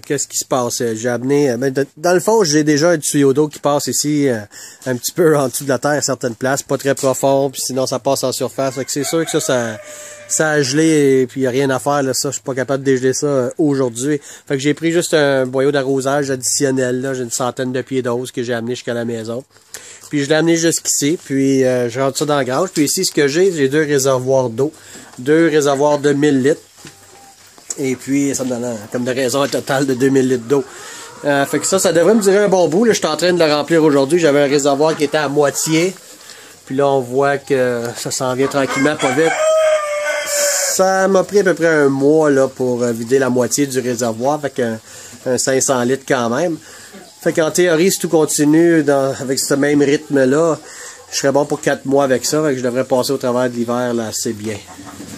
Qu'est-ce qui se passe? J'ai amené, dans le fond, j'ai déjà un tuyau d'eau qui passe ici, un petit peu en dessous de la terre à certaines places, pas très profond, puis sinon ça passe en surface. Fait que c'est sûr que ça a gelé et puis il n'y a rien à faire, là, ça, je suis pas capable de dégeler ça aujourd'hui. Fait que j'ai pris juste un boyau d'arrosage additionnel, là, j'ai une centaine de pieds d'eau que j'ai amené jusqu'à la maison. Puis je l'ai amené jusqu'ici, puis je rentre ça dans la grange. Puis ici, ce que j'ai deux réservoirs d'eau, deux réservoirs de 1000 litres. Et puis, ça me donne comme de raison un total de 2000 litres d'eau. Fait que ça devrait me durer un bon bout. Là, je suis en train de le remplir aujourd'hui. J'avais un réservoir qui était à moitié. Puis là, on voit que ça s'en vient tranquillement, pas vite. Ça m'a pris à peu près un mois là, pour vider la moitié du réservoir. Fait qu'un 500 litres quand même. Fait qu'en théorie, si tout continue avec ce même rythme-là, je serais bon pour 4 mois avec ça. Fait que je devrais passer au travers de l'hiver là assez bien.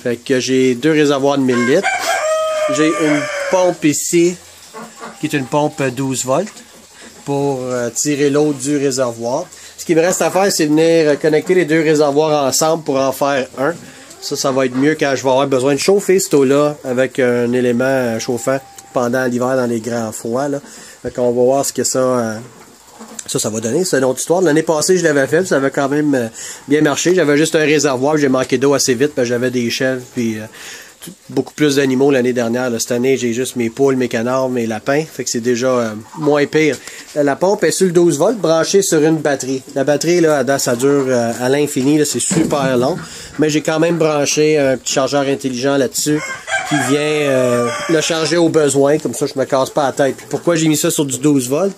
Fait que j'ai deux réservoirs de 1000 litres. J'ai une pompe ici, qui est une pompe 12 volts, pour tirer l'eau du réservoir. Ce qui me reste à faire, c'est venir connecter les deux réservoirs ensemble pour en faire un. Ça va être mieux quand je vais avoir besoin de chauffer cette eau-là avec un élément chauffant pendant l'hiver dans les grands froids. Là. Fait qu'on va voir ce que ça va donner. C'est une autre histoire. L'année passée, je l'avais fait, ça avait quand même bien marché. J'avais juste un réservoir, j'ai manqué d'eau assez vite, parce que j'avais des chèvres, puis beaucoup plus d'animaux l'année dernière. Là. Cette année, j'ai juste mes poules, mes canards, mes lapins. Fait que c'est déjà moins pire. La pompe est sur le 12 volts, branchée sur une batterie. La batterie, là, ça dure à l'infini. C'est super long. Mais j'ai quand même branché un petit chargeur intelligent là-dessus qui vient le charger au besoin. Comme ça, je me casse pas la tête. Puis pourquoi j'ai mis ça sur du 12 volts?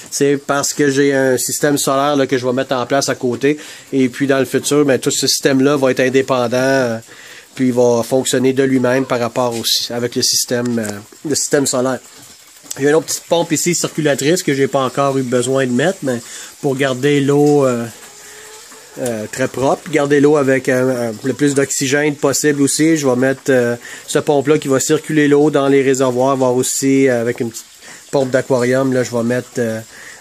C'est parce que j'ai un système solaire là, que je vais mettre en place à côté. Et puis dans le futur, ben, tout ce système-là va être indépendant. Puis il va fonctionner de lui-même par rapport aussi avec le système solaire. Il y a une autre petite pompe ici circulatrice que j'ai pas encore eu besoin de mettre, mais pour garder l'eau très propre, garder l'eau avec le plus d'oxygène possible aussi. Je vais mettre ce pompe-là qui va circuler l'eau dans les réservoirs, voir aussi avec une petite pompe d'aquarium, là, je vais mettre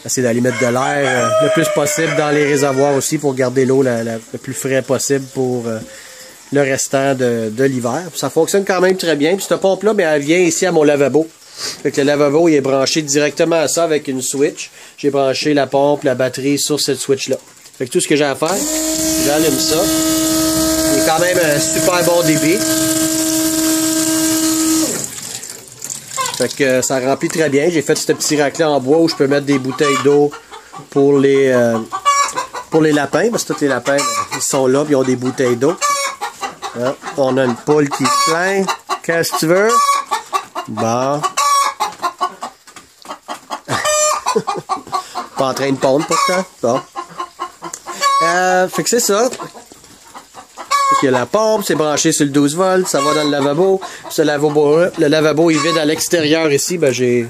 essayer d'aller mettre de l'air le plus possible dans les réservoirs aussi pour garder l'eau le plus frais possible pour le restant de l'hiver. Ça fonctionne quand même très bien. Puis cette pompe-là, ben, elle vient ici à mon lavabo. Fait que le lavabo il est branché directement à ça avec une switch. J'ai branché la pompe, la batterie sur cette switch-là. Fait que tout ce que j'ai à faire, j'allume ça. Il est quand même un super bon débit. Fait que ça remplit très bien. J'ai fait ce petit rack-là en bois où je peux mettre des bouteilles d'eau pour les lapins. Parce que tous les lapins, ils sont là et ils ont des bouteilles d'eau. Hein? On a une poule qui se plaint. Qu'est-ce que tu veux? Bon. Pas en train de pondre pourtant. Bon. Fait que c'est ça. Il y a la pompe, c'est branché sur le 12 volts, ça va dans le lavabo. Le lavabo est vide à l'extérieur ici. Ben j'ai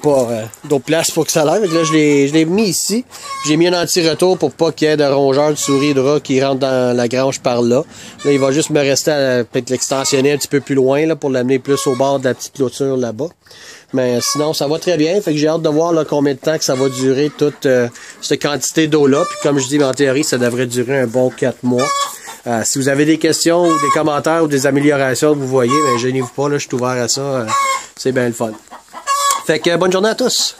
pas d'autre place pour que ça l'aille. Là, je l'ai mis ici. J'ai mis un anti-retour pour pas qu'il y ait de rongeurs de souris de rats qui rentrent dans la grange par là. Là, il va juste me rester à peut-être l'extensionner un petit peu plus loin là, pour l'amener plus au bord de la petite clôture là-bas. Mais sinon, ça va très bien. Fait que j'ai hâte de voir là, combien de temps que ça va durer toute cette quantité d'eau-là. Puis comme je dis, en théorie, ça devrait durer un bon 4 mois. Si vous avez des questions ou des commentaires ou des améliorations que vous voyez, ben gênez-vous pas, là, je suis ouvert à ça. C'est bien le fun. Fait que bonne journée à tous!